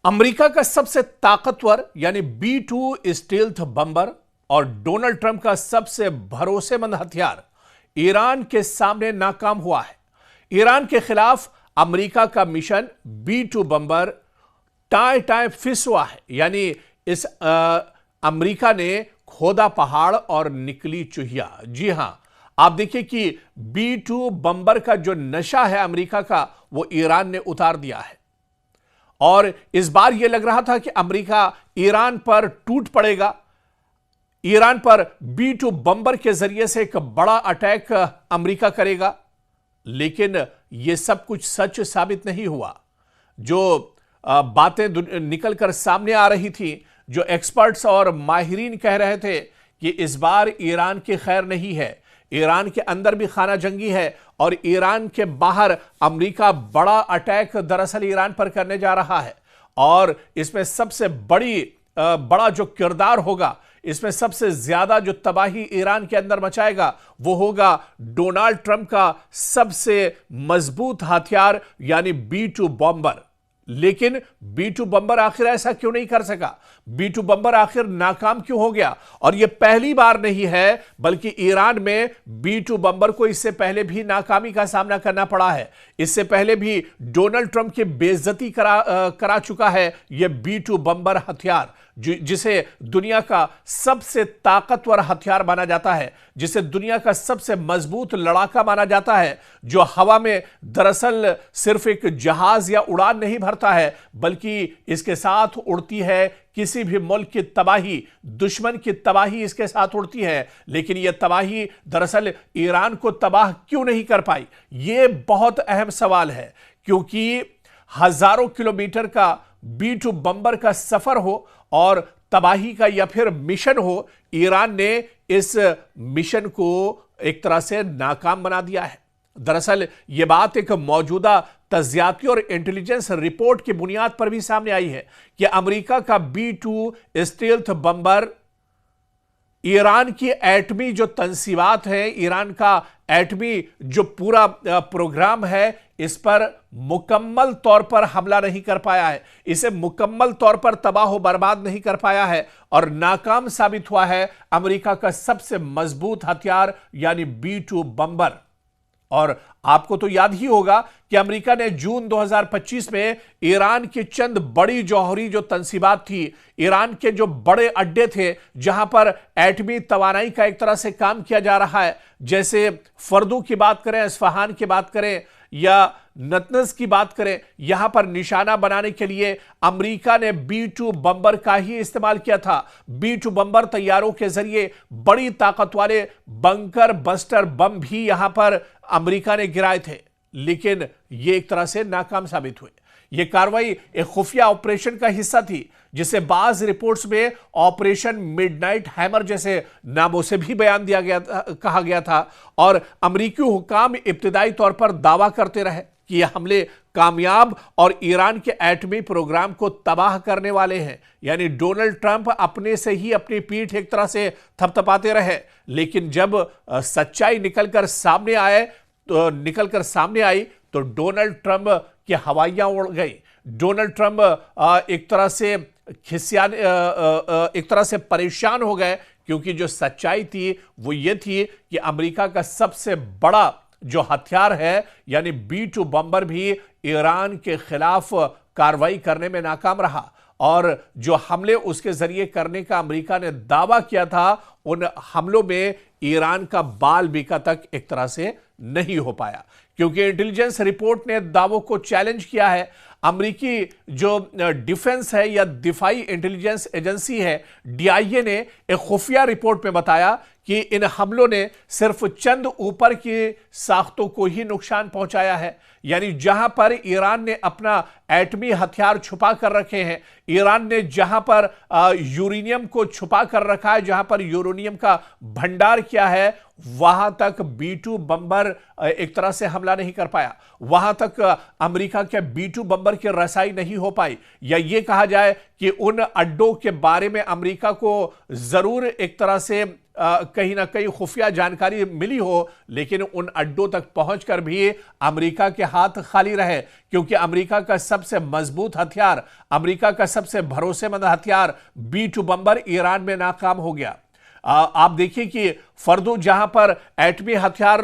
America का सबसे ताकतवर यानी B-2 स्टील्थ बम्बर और डोनाल्ड ट्रंप का सबसे भरोसेमंद हथियार ईरान के सामने नाकाम हुआ है। ईरान के खिलाफ अमेरिका का मिशन B-2 बम्बर टाए टाए फिस हुआ है, यानी इस अमेरिका ने खोदा पहाड़ और निकली चुहिया। जी हां, आप देखिए कि B-2 बम्बर का जो नशा है अमेरिका का, वो ईरान ने उतार दिया है। और इस बार यह लग रहा था कि अमेरिका ईरान पर टूट पड़ेगा, ईरान पर B-2 बम्बर के जरिए से एक बड़ा अटैक अमेरिका करेगा, लेकिन यह सब कुछ सच साबित नहीं हुआ। जो बातें निकलकर सामने आ रही थी, जो एक्सपर्ट्स और माहिरीन कह रहे थे कि इस बार ईरान की खैर नहीं है, ईरान के अंदर भी खाना जंगी है और ईरान के बाहर अमेरिका बड़ा अटैक दरअसल ईरान पर करने जा रहा है। और इसमें सबसे बड़ा जो किरदार होगा, इसमें सबसे ज्यादा जो तबाही ईरान के अंदर मचाएगा, वो होगा डोनाल्ड ट्रंप का सबसे मजबूत हथियार यानी B-2 बम्बर। लेकिन B-2 बम्बर आखिर ऐसा क्यों नहीं कर सका? B-2 बम्बर आखिर नाकाम क्यों हो गया? और यह पहली बार नहीं है, बल्कि ईरान में B-2 बम्बर को इससे पहले भी नाकामी का सामना करना पड़ा है। इससे पहले भी डोनाल्ड ट्रंप की बेइज्जती करा चुका है यह B-2 बम्बर हथियार, जिसे दुनिया का सबसे ताकतवर हथियार माना जाता है, जिसे दुनिया का सबसे मजबूत लड़ाका माना जाता है, जो हवा में दरअसल सिर्फ एक जहाज या उड़ान नहीं भरता है, बल्कि इसके साथ उड़ती है किसी भी मुल्क की तबाही, दुश्मन की तबाही इसके साथ उड़ती है। लेकिन यह तबाही दरअसल ईरान को तबाह क्यों नहीं कर पाई? यह बहुत अहम सवाल है, क्योंकि हजारों किलोमीटर का B-2 बम्बर का सफर हो और तबाही का या फिर मिशन हो, ईरान ने इस मिशन को एक तरह से नाकाम बना दिया है। दरअसल यह बात एक मौजूदा तज्जियाती और इंटेलिजेंस रिपोर्ट की बुनियाद पर भी सामने आई है कि अमेरिका का B-2 स्टील्थ बम्बर ईरान की एटमी जो तंसीबात है, ईरान का एटमी जो पूरा प्रोग्राम है, इस पर मुकम्मल तौर पर हमला नहीं कर पाया है, इसे मुकम्मल तौर पर तबाह बर्बाद नहीं कर पाया है और नाकाम साबित हुआ है अमेरिका का सबसे मजबूत हथियार यानी B-2 बम्बर। और आपको तो याद ही होगा कि अमेरिका ने जून 2025 में ईरान की चंद बड़ी जौहरी जो तंसीबात थी, ईरान के जो बड़े अड्डे थे जहां पर एटमी तवानाई का एक तरह से काम किया जा रहा है, जैसे फर्दू की बात करें, इस्फहान की बात करें या नतनज की बात करें, यहां पर निशाना बनाने के लिए अमेरिका ने B-2 बम्बर का ही इस्तेमाल किया था। B-2 बम्बर तैयारों के जरिए बड़ी ताकत वाले बंकर बस्टर बम भी यहां पर अमेरिका ने गिराए थे, लेकिन यह एक तरह से नाकाम साबित हुए। यह कार्रवाई एक खुफिया ऑपरेशन का हिस्सा थी, जिसे बाज रिपोर्ट्स में ऑपरेशन मिडनाइट हैमर जैसे नामों से भी बयान दिया गया, कहा गया था। और अमेरिकी हुकाम इब्तिदाई तौर पर दावा करते रहे कि यह हमले कामयाब और ईरान के एटमी प्रोग्राम को तबाह करने वाले हैं, यानी डोनाल्ड ट्रंप अपने से ही अपनी पीठ एक तरह से थपथपाते रहे। लेकिन जब सच्चाई निकलकर सामने आई तो डोनाल्ड ट्रंप की हवाइयां उड़ गई। डोनाल्ड ट्रंप एक तरह से परेशान हो गए, क्योंकि जो सच्चाई थी वो ये थी कि अमेरिका का सबसे बड़ा जो हथियार है यानी B-2 बम्बर भी ईरान के खिलाफ कार्रवाई करने में नाकाम रहा, और जो हमले उसके जरिए करने का अमेरिका ने दावा किया था, उन हमलों में ईरान का बाल बीका तक एक तरह से नहीं हो पाया, क्योंकि इंटेलिजेंस रिपोर्ट ने दावों को चैलेंज किया है। अमेरिकी जो डिफेंस है या दिफाई इंटेलिजेंस एजेंसी है, DIA ने एक खुफिया रिपोर्ट में बताया कि इन हमलों ने सिर्फ चंद ऊपर की साख्तों को ही नुकसान पहुंचाया है, यानी जहां पर ईरान ने अपना एटमी हथियार छुपा कर रखे हैं, ईरान ने जहां पर यूरेनियम को छुपा कर रखा है, जहां पर यूरेनियम का भंडार किया है, वहां तक B-2 बम्बर एक तरह से हमला नहीं कर पाया, वहां तक अमेरिका के B-2 बम्बर की रसाई नहीं हो पाई। या यह कहा जाए कि उन अड्डों के बारे में अमेरिका को जरूर एक तरह से कहीं ना कहीं खुफिया जानकारी मिली हो, लेकिन उन अड्डों तक पहुंचकर भी अमेरिका के हाथ खाली रहे, क्योंकि अमेरिका का सबसे मजबूत हथियार, अमेरिका का सबसे भरोसेमंद हथियार B-2 बम्बर ईरान में नाकाम हो गया। आप देखिए कि फर्दो जहां पर एटमी हथियार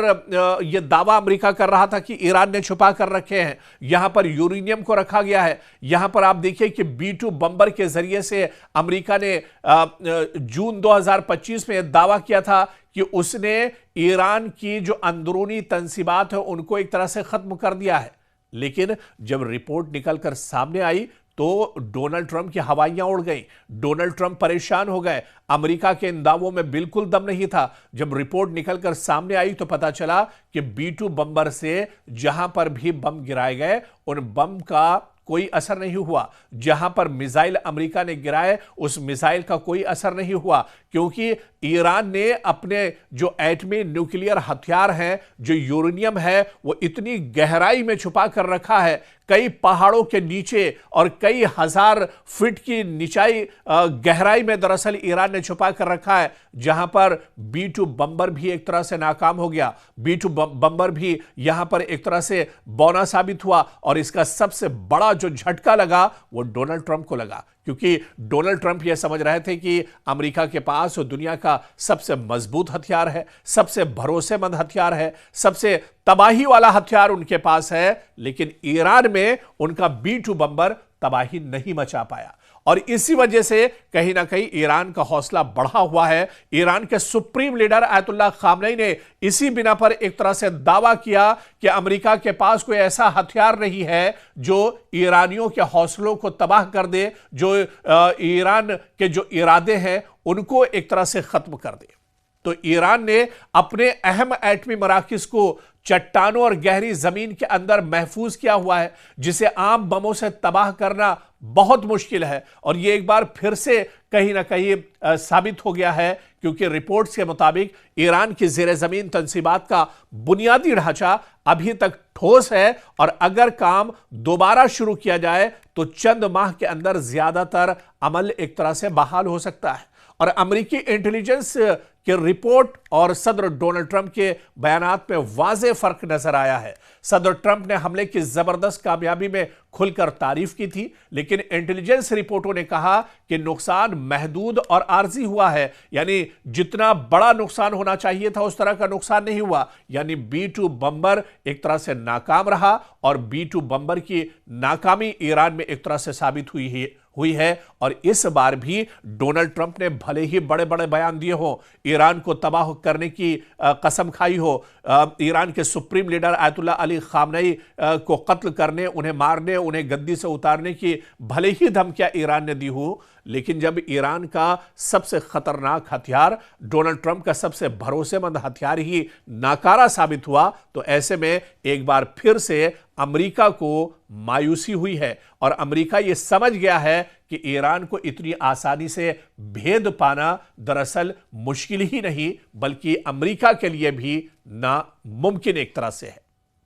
यह दावा अमेरिका कर रहा था कि ईरान ने छुपा कर रखे हैं, यहां पर यूरेनियम को रखा गया है। यहां पर आप देखिए कि B-2 बम्बर के जरिए से अमेरिका ने जून 2025 में दावा किया था कि उसने ईरान की जो अंदरूनी तंसीबात है उनको एक तरह से खत्म कर दिया है। लेकिन जब रिपोर्ट निकलकर सामने आई तो डोनाल्ड ट्रंप की हवाइयां उड़ गईं, डोनाल्ड ट्रंप परेशान हो गए। अमेरिका के इन दावों में बिल्कुल दम नहीं था। जब रिपोर्ट निकलकर सामने आई तो पता चला कि B-2 बम्बर से जहां पर भी बम गिराए गए उन बम का कोई असर नहीं हुआ। जहां पर मिसाइल अमेरिका ने गिराए उस मिसाइल का कोई असर नहीं हुआ, क्योंकि ईरान ने अपने जो एटमी न्यूक्लियर हथियार हैं, जो यूरेनियम है, वो इतनी गहराई में छुपा कर रखा है, कई पहाड़ों के नीचे और कई हजार फीट की निचाई गहराई में दरअसल ईरान ने छुपा कर रखा है, जहां पर B-2 बम्बर भी एक तरह से नाकाम हो गया। B-2 बम्बर भी यहां पर एक तरह से बौना साबित हुआ, और इसका सबसे बड़ा जो झटका लगा वो डोनाल्ड ट्रंप को लगा, क्योंकि डोनाल्ड ट्रंप यह समझ रहे थे कि अमेरिका के पास दुनिया का सबसे मजबूत हथियार है, सबसे भरोसेमंद हथियार है, सबसे तबाही वाला हथियार उनके पास है, लेकिन ईरान में उनका B-2 बम्बर तबाही नहीं मचा पाया। और इसी वजह से कहीं ना कहीं ईरान का हौसला बढ़ा हुआ है। ईरान के सुप्रीम लीडर आयतुल्लाह खामनेई ने इसी बिना पर एक तरह से दावा किया कि अमेरिका के पास कोई ऐसा हथियार नहीं है जो ईरानियों के हौसलों को तबाह कर दे, जो ईरान के जो इरादे हैं उनको एक तरह से खत्म कर दे। तो ईरान ने अपने अहम एटमी मराकिज को चट्टानों और गहरी जमीन के अंदर महफूज किया हुआ है, जिसे आम बमों से तबाह करना बहुत मुश्किल है। और यह एक बार फिर से कहीं ना कहीं साबित हो गया है, क्योंकि रिपोर्ट्स के मुताबिक ईरान की जेर जमीन तंसीबात का बुनियादी ढांचा अभी तक ठोस है, और अगर काम दोबारा शुरू किया जाए तो चंद माह के अंदर ज्यादातर अमल एक तरह से बहाल हो सकता है। और अमेरिकी इंटेलिजेंस की रिपोर्ट और सदर डोनाल्ड ट्रंप के बयानात में वाज़ेह फर्क नजर आया है। सदर ट्रंप ने हमले की जबरदस्त कामयाबी में खुलकर तारीफ की थी, लेकिन इंटेलिजेंस रिपोर्टों ने कहा कि नुकसान महदूद और आर्जी हुआ है, यानी जितना बड़ा नुकसान होना चाहिए था उस तरह का नुकसान नहीं हुआ। यानी B-2 बम्बर एक तरह से नाकाम रहा, और B-2 बम्बर की नाकामी ईरान में एक तरह से साबित हुई है। और इस बार भी डोनाल्ड ट्रंप ने भले ही बड़े बड़े बयान दिए हो, ईरान को तबाह करने की कसम खाई हो, ईरान के supreme leader Ayatollah Ali Khamenei को कत्ल करने, उन्हें मारने, उन्हें गद्दी से उतारने की भले ही धमकियां ईरान ने दी हो, लेकिन जब ईरान का सबसे खतरनाक हथियार, डोनाल्ड ट्रंप का सबसे भरोसेमंद हथियार ही नाकारा साबित हुआ, तो ऐसे में एक बार फिर से अमेरिका को मायूसी हुई है। और अमेरिका यह समझ गया है कि ईरान को इतनी आसानी से भेद पाना दरअसल मुश्किल ही नहीं, बल्कि अमेरिका के लिए भी नामुमकिन एक तरह से है।